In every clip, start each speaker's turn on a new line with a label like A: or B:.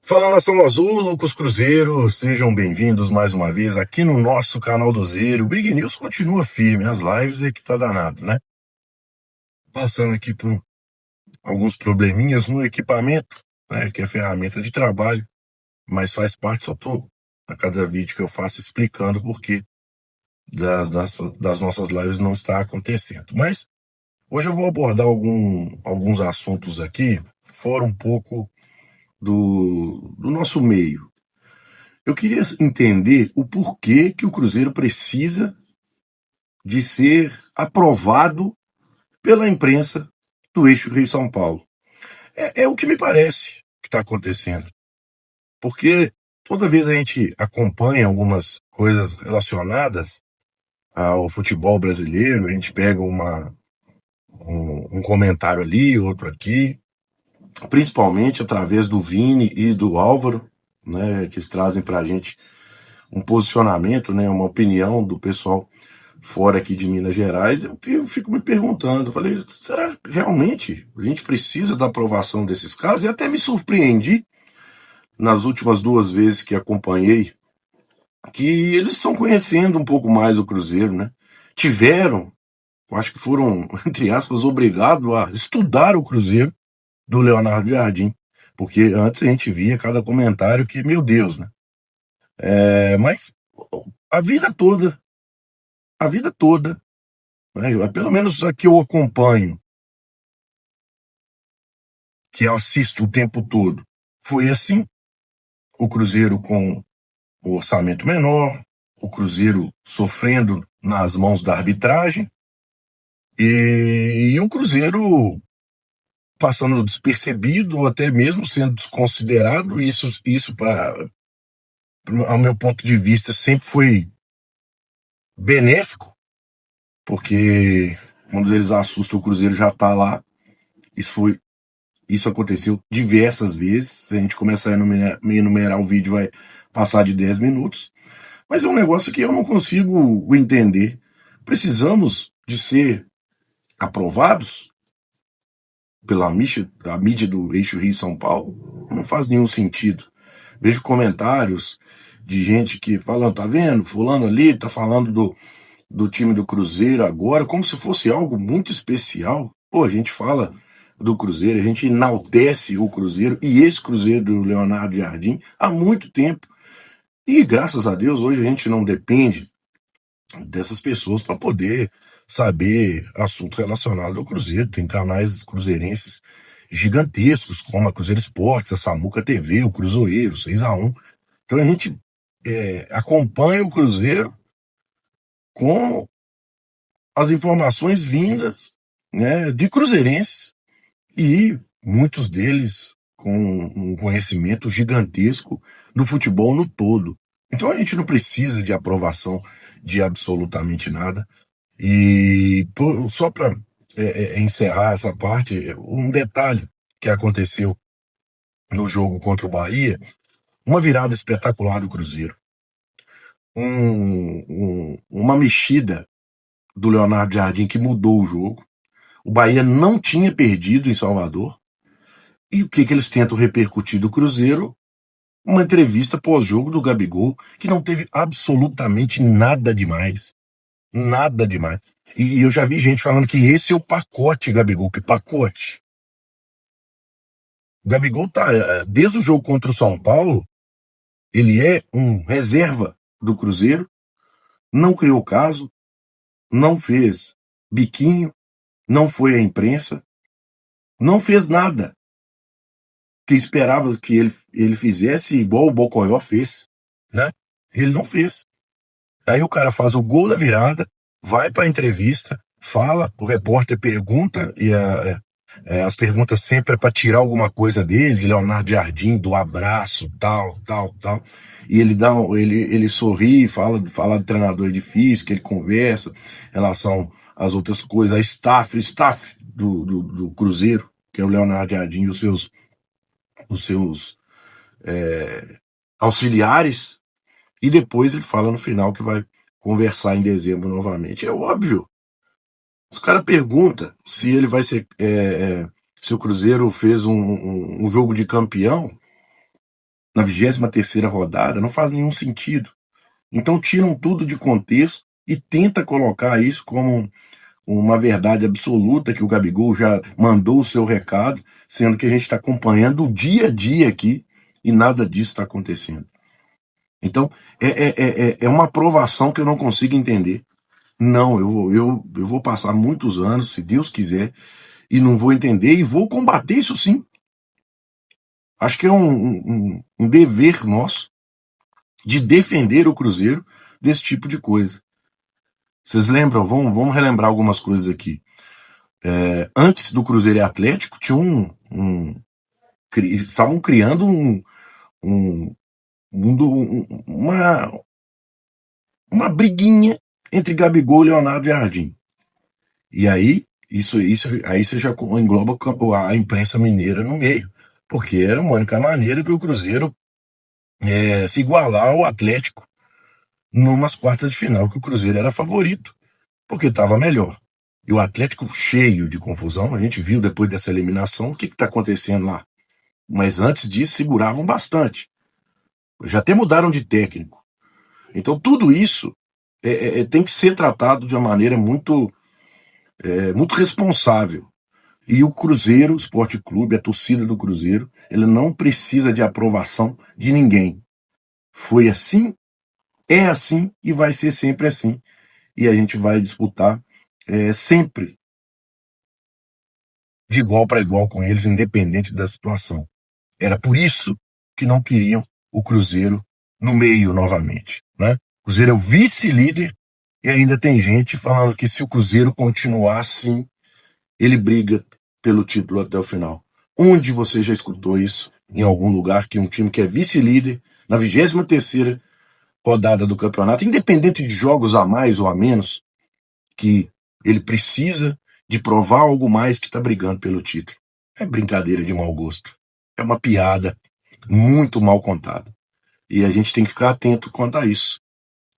A: Fala Nação Azul, Lucas Cruzeiro, sejam bem-vindos mais uma vez aqui no nosso canal do Zero. O Big News continua firme, as lives é que tá danado, né? Passando aqui por alguns probleminhas no equipamento, né, que é ferramenta de trabalho, mas faz parte, só tô a cada vídeo que eu faço explicando por que das nossas lives não está acontecendo. Mas hoje eu vou abordar alguns assuntos aqui, fora um pouco do nosso meio. Eu queria entender o porquê que o Cruzeiro precisa de ser aprovado pela imprensa do eixo Rio-São Paulo. É o que me parece que está acontecendo. Porque toda vez a gente acompanha algumas coisas relacionadas ao futebol brasileiro, a gente pega um comentário ali, outro aqui, principalmente através do Vini e do Álvaro, né, que trazem para a gente um posicionamento, né, uma opinião do pessoal fora aqui de Minas Gerais. Eu fico me perguntando, eu falei, será que realmente a gente precisa da aprovação desses casos? E até me surpreendi nas últimas duas vezes que acompanhei que eles estão conhecendo um pouco mais o Cruzeiro, né? Tiveram, eu acho que foram, entre aspas, obrigados a estudar o Cruzeiro do Leonardo Jardim, porque antes a gente via cada comentário que, meu Deus, né? Mas a vida toda, a vida toda, né? Pelo menos a que eu acompanho, que eu assisto o tempo todo, foi assim. O Cruzeiro com o orçamento menor, o Cruzeiro sofrendo nas mãos da arbitragem e um Cruzeiro passando despercebido ou até mesmo sendo desconsiderado. Isso ao meu ponto de vista, sempre foi benéfico, porque quando eles assustam, o Cruzeiro já está lá. Isso aconteceu diversas vezes. Se a gente começar a enumerar o vídeo, vai passar de 10 minutos. Mas é um negócio que eu não consigo entender. Precisamos de ser aprovados pela a mídia do eixo Rio-São Paulo? Não faz nenhum sentido. Vejo comentários de gente que falando, tá vendo, fulano ali tá falando do time do Cruzeiro agora, como se fosse algo muito especial. Pô, a gente fala do Cruzeiro, a gente enaltece o Cruzeiro e esse Cruzeiro do Leonardo Jardim há muito tempo. E graças a Deus hoje a gente não depende dessas pessoas para poder saber assunto relacionado ao Cruzeiro. Tem canais cruzeirenses gigantescos, como a Cruzeiro Esportes, a Samuca TV, o Cruzeiro, 6-1. Então a gente acompanha o Cruzeiro com as informações vindas, né, de cruzeirenses e muitos deles com um conhecimento gigantesco do futebol no todo. Então a gente não precisa de aprovação de absolutamente nada. E só para encerrar essa parte, um detalhe que aconteceu no jogo contra o Bahia, uma virada espetacular do Cruzeiro, uma mexida do Leonardo Jardim que mudou o jogo. O Bahia não tinha perdido em Salvador. E o que eles tentam repercutir do Cruzeiro? Uma entrevista pós-jogo do Gabigol, que não teve absolutamente nada demais. Nada demais. E eu já vi gente falando que esse é o pacote Gabigol. Que pacote? O Gabigol tá, desde o jogo contra o São Paulo, ele é um reserva do Cruzeiro, não criou caso, não fez biquinho, não foi à imprensa, não fez nada que esperava que ele fizesse igual o Bocoió fez, né? Ele não fez. Aí o cara faz o gol da virada, vai para a entrevista, fala, o repórter pergunta, e as perguntas sempre é para tirar alguma coisa dele, de Leonardo Jardim, do abraço, tal, tal, tal. E ele sorri, fala do treinador difícil, que ele conversa em relação às outras coisas, o staff do Cruzeiro, que é o Leonardo Jardim e os seus auxiliares, e depois ele fala no final que vai conversar em dezembro novamente. É óbvio. Os caras perguntam se ele vai ser. Se o Cruzeiro fez um jogo de campeão na 23ª rodada, não faz nenhum sentido. Então tiram tudo de contexto e tenta colocar isso como uma verdade absoluta, que o Gabigol já mandou o seu recado, sendo que a gente está acompanhando o dia a dia aqui e nada disso está acontecendo. Então, é uma aprovação que eu não consigo entender. Não, eu vou passar muitos anos, se Deus quiser, e não vou entender e vou combater isso sim. Acho que é um dever nosso de defender o Cruzeiro desse tipo de coisa. Vocês lembram? Vamos relembrar algumas coisas aqui. Antes do Cruzeiro e Atlético, tinha estavam criando uma briguinha entre Gabigol, Leonardo e Jardim. E aí, aí você já engloba a imprensa mineira no meio, porque era uma única maneira do Cruzeiro se igualar ao Atlético numas quartas de final, que o Cruzeiro era favorito, porque estava melhor. E o Atlético cheio de confusão, a gente viu depois dessa eliminação o que está acontecendo lá. Mas antes disso seguravam bastante. Já até mudaram de técnico. Então tudo isso tem que ser tratado de uma maneira muito responsável. E o Cruzeiro, o Esporte Clube, a torcida do Cruzeiro, ele não precisa de aprovação de ninguém. Foi assim, é assim e vai ser sempre assim. E a gente vai disputar sempre de igual para igual com eles, independente da situação. Era por isso que não queriam o Cruzeiro no meio novamente, né? O Cruzeiro é o vice-líder e ainda tem gente falando que se o Cruzeiro continuar assim, ele briga pelo título até o final. Onde você já escutou isso? Em algum lugar que um time que é vice-líder, na 23ª rodada do campeonato, independente de jogos a mais ou a menos, que ele precisa de provar algo mais que está brigando pelo título. É brincadeira de mau gosto. É uma piada muito mal contada. E a gente tem que ficar atento quanto a isso.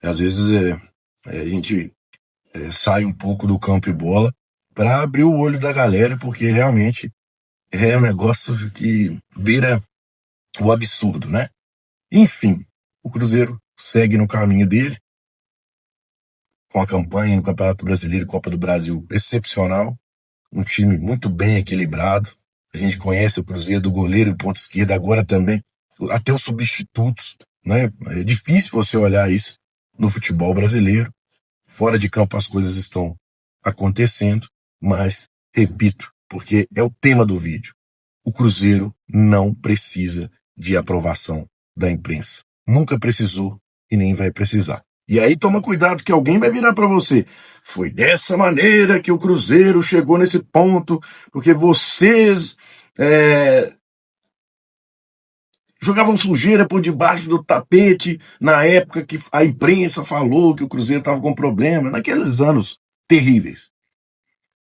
A: Às vezes a gente sai um pouco do campo e bola para abrir o olho da galera, porque realmente é um negócio que beira o absurdo, né? Enfim, o Cruzeiro segue no caminho dele, com a campanha no Campeonato Brasileiro e Copa do Brasil excepcional, um time muito bem equilibrado. A gente conhece o Cruzeiro do goleiro e ponto esquerda, agora também até os substitutos, né? É difícil você olhar isso no futebol brasileiro. Fora de campo as coisas estão acontecendo, mas, repito, porque é o tema do vídeo, o Cruzeiro não precisa de aprovação da imprensa. Nunca precisou e nem vai precisar. E aí toma cuidado que alguém vai virar para você. Foi dessa maneira que o Cruzeiro chegou nesse ponto, porque vocês jogavam sujeira por debaixo do tapete na época que a imprensa falou que o Cruzeiro estava com problema, naqueles anos terríveis.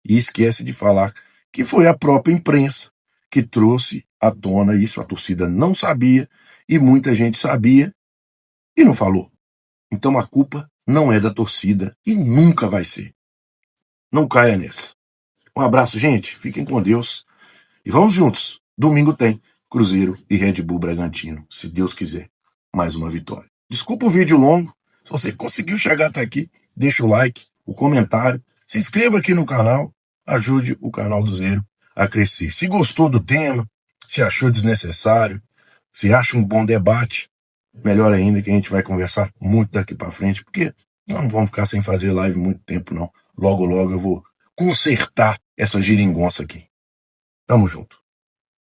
A: E esquece de falar que foi a própria imprensa que trouxe à tona isso. A torcida não sabia e muita gente sabia e não falou. Então a culpa não é da torcida e nunca vai ser. Não caia nessa. Um abraço, gente. Fiquem com Deus. E vamos juntos. Domingo tem Cruzeiro e Red Bull Bragantino, se Deus quiser. Mais uma vitória. Desculpa o vídeo longo. Se você conseguiu chegar até aqui, deixa o like, o comentário. Se inscreva aqui no canal. Ajude o canal do Zero a crescer. Se gostou do tema, se achou desnecessário, se acha um bom debate, melhor ainda, que a gente vai conversar muito daqui para frente, porque nós não vamos ficar sem fazer live muito tempo, não. Logo, logo eu vou consertar essa geringonça aqui. Tamo junto.